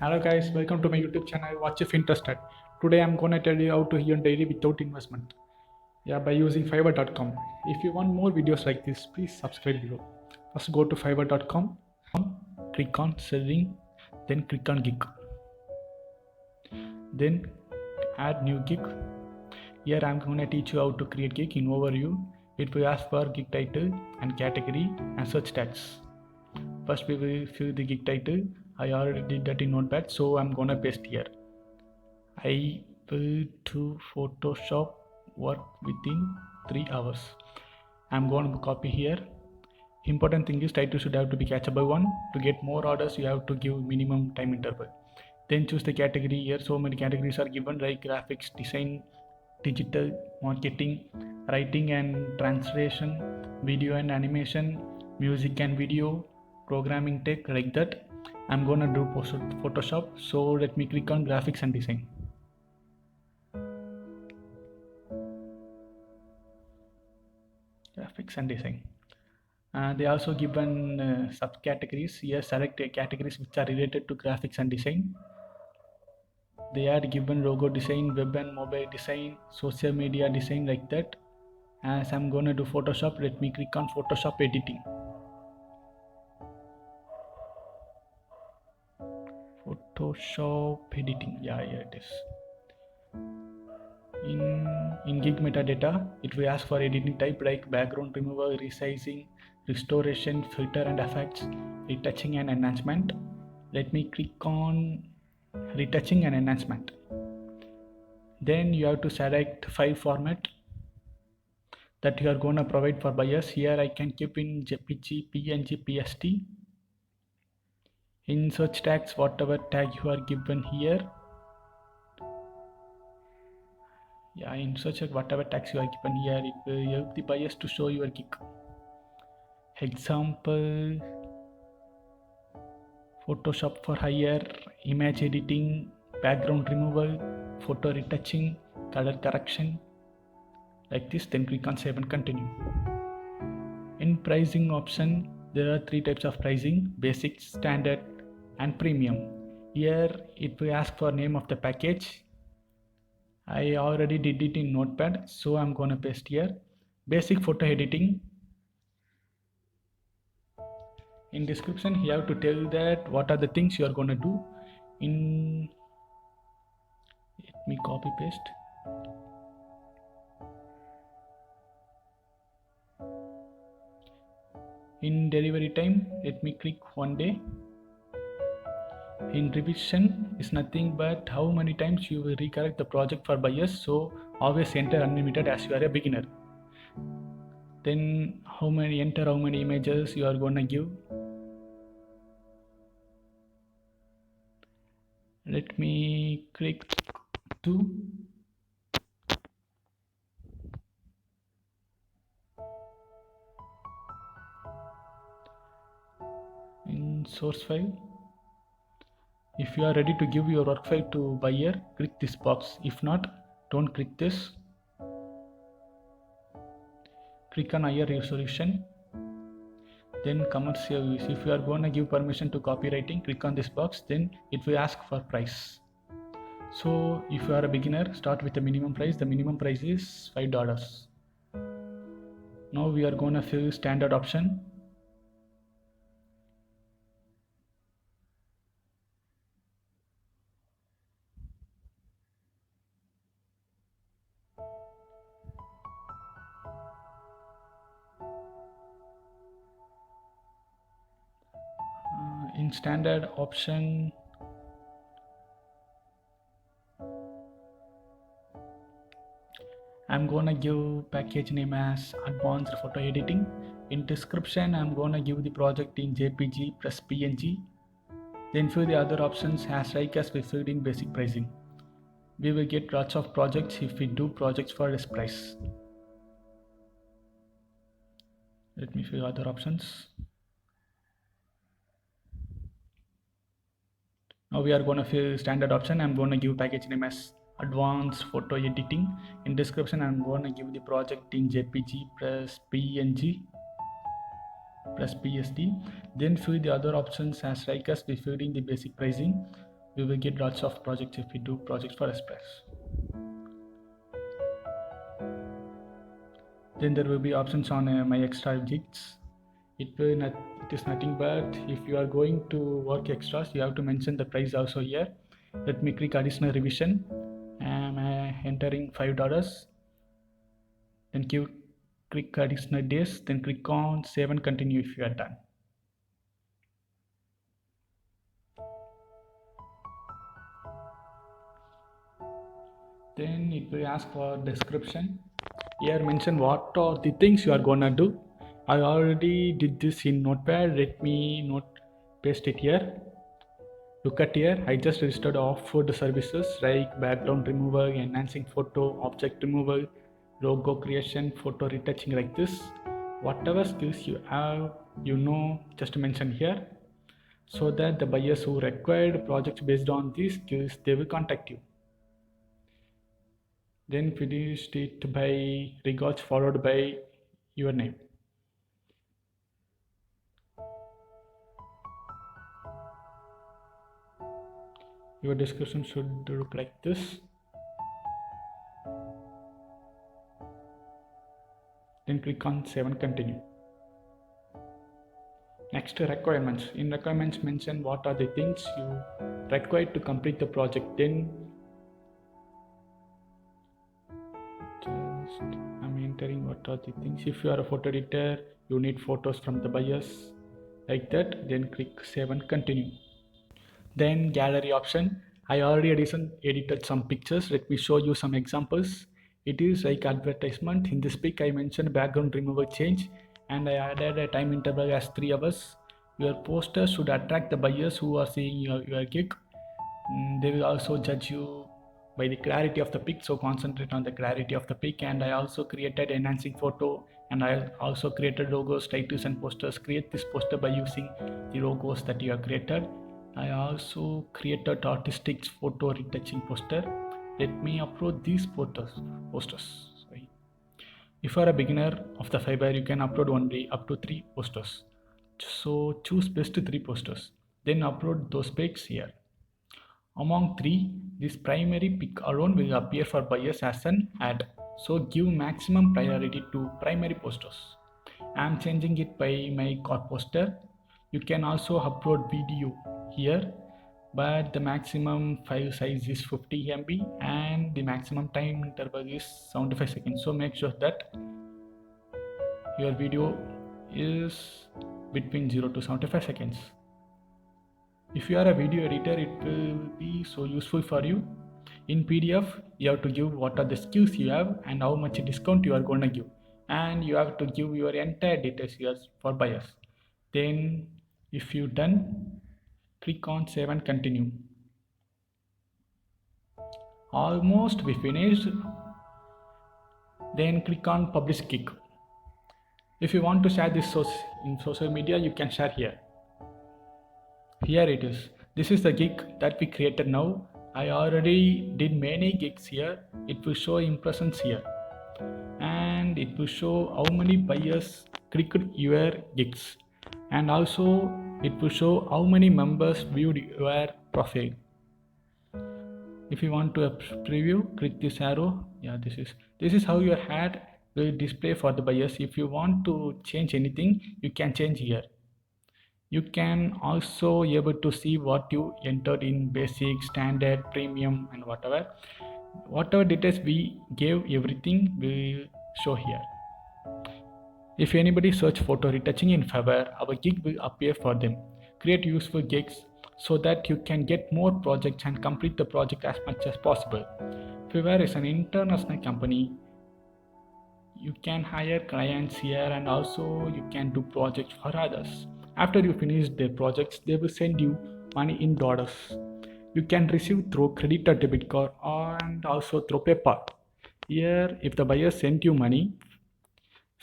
Hello guys, welcome to my YouTube channel. Watch if interested. Today I'm gonna tell you how to earn daily without investment. Yeah, by using Fiverr.com. If you want more videos like this, please subscribe below. First go to Fiverr.com, click on selling, then click on gig. Then add new gig. Here I'm gonna teach you how to create gig in overview. It will ask for gig title and category and search tags. First we will fill the gig title. I already did that in Notepad, so I'm gonna paste here. I will do Photoshop work within 3 hours. I'm going to copy here. Important thing is title should have to be catchable one. To get more orders, you have to give minimum time interval. Then choose the category. Here so many categories are given like graphics, design, digital, marketing, writing and translation, video and animation, music and video, programming tech, like that. I'm gonna do Photoshop, so let me click on graphics and design. Graphics and design. They also given subcategories. Here select categories which are related to graphics and design. They are given logo design, web and mobile design, social media design, like that. As I'm gonna do Photoshop, let me click on Photoshop editing. Photoshop editing, yeah, here it is. In gig metadata, it will ask for editing type like background removal, resizing, restoration, filter and effects, retouching and enhancement. Let me click on retouching and enhancement. Then you have to select file format that you are going to provide for buyers. Here I can keep in JPG, PNG, PST. In search tags, whatever tag you are given here, yeah, in search whatever tags you are given here, it will help the buyers to show your gig. Example, Photoshop for hire, image editing, background removal, photo retouching, color correction, like this. Then click on save and continue. In pricing option, there are 3 types of pricing: basic, standard and premium. Here it will ask for name of the package. I already did it in Notepad, so I'm gonna paste here. Basic photo editing. In description you have to tell that what are the things you are gonna do. Let me copy paste. In delivery time, let me click 1 day. In revision is nothing but how many times you will recorrect the project for buyers, so always enter unlimited as you are a beginner. Then enter how many images you are gonna give. Let me click 2. In source file, if you are ready to give your work file to buyer, click this box. If not, don't click this. Click on higher resolution. Then commercial use. If you are going to give permission to copywriting, click on this box. Then it will ask for price. So if you are a beginner, start with the minimum price. The minimum price is $5. Now we are going to fill standard option. In standard option, I'm gonna give package name as advanced photo editing. In description, I'm gonna give the project in JPG plus PNG. Then fill the other options as like as we filled in basic pricing. We will get lots of projects if we do projects for this price. Let me fill other options. Now we are going to fill standard option. I'm going to give package name as advanced photo editing. In description, I'm going to give the project in JPG plus PNG plus PSD. Then fill the other options as like as we filled in the basic pricing. we will get lots of projects if we do projects for Express. Then there will be options on my extra gigs. It is nothing but if you are going to work extras, you have to mention the price also here. Let me click additional revision. I'm entering $5. Then click additional days. Then click on save and continue if you are done. Then it will ask for description. Here mention what are the things you are gonna do. I already did this in Notepad. Let me paste it here. Look at here. I just registered offered services like background removal, enhancing photo, object removal, logo creation, photo retouching, like this. Whatever skills you have, just mention here, so that the buyers who required projects based on these skills, they will contact you. Then finished it by regards followed by your name. Your description should look like this. Then click on save and continue. Next, requirements. In requirements, mention what are the things you require to complete the project. Then I'm entering what are the things. If you are a photo editor, you need photos from the buyers, like that. Then click save and continue. Then gallery option. I already edited some pictures. Let me show you some examples. It is like advertisement. In this pic, I mentioned background removal change, and I added a time interval as 3 hours. Your poster should attract the buyers who are seeing your gig. They will also judge you by the clarity of the pic, so concentrate on the clarity of the pic. And I also created enhancing photo, and I also created logos, titles and posters. Create this poster by using the logos that you have created. I also created artistic photo retouching poster. Let me upload these posters. Sorry. If you are a beginner of the Fiverr, you can upload only up to 3 posters. So choose best 3 posters. Then upload those pics here. Among 3, this primary pic alone will appear for buyers as an ad. So give maximum priority to primary posters. I am changing it by my car poster. You can also upload video here, but the maximum file size is 50 MB and the maximum time interval is 75 seconds. So make sure that your video is between 0 to 75 seconds. If you are a video editor, it will be so useful for you. In PDF, you have to give what are the skills you have and how much discount you are going to give. And you have to give your entire details here for buyers. Then if you done, click on save and continue. Almost we finished. Then click on publish gig. If you want to share this in social media, you can share here. Here it is. This is the gig that we created now. I already did many gigs here. It will show impressions here, and it will show how many buyers clicked your gigs, and also it will show how many members viewed your profile. If you want to preview, click this arrow. Yeah, this is how your ad will display for the buyers. If you want to change anything, you can change here. You can also able to see what you entered in basic, standard, premium, and whatever details we gave, everything will show here. If anybody search photo retouching in Fiverr, our gig will appear for them. Create useful gigs so that you can get more projects and complete the project as much as possible. Fiverr is an international company. You can hire clients here, and also you can do projects for others. After you finish their projects, they will send you money in dollars. You can receive through credit or debit card and also through PayPal. Here, if the buyer sent you money,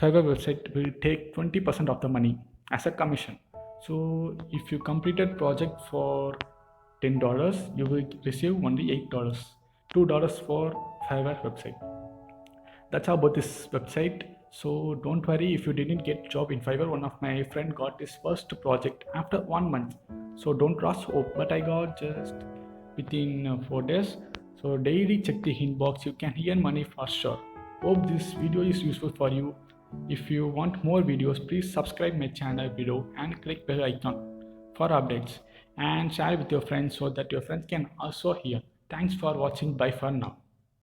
Fiverr website will take 20% of the money as a commission. So if you completed project for $10, you will receive only $8, $2 for Fiverr website. That's about this website. So don't worry if you didn't get job in Fiverr. One of my friend got his first project after 1 month. So don't rush hope. But I got just within 4 days. So daily check the inbox, you can earn money for sure. Hope this video is useful for you. If you want more videos, please subscribe my channel below and click bell icon for updates, and share with your friends so that your friends can also hear. Thanks for watching. Bye for now.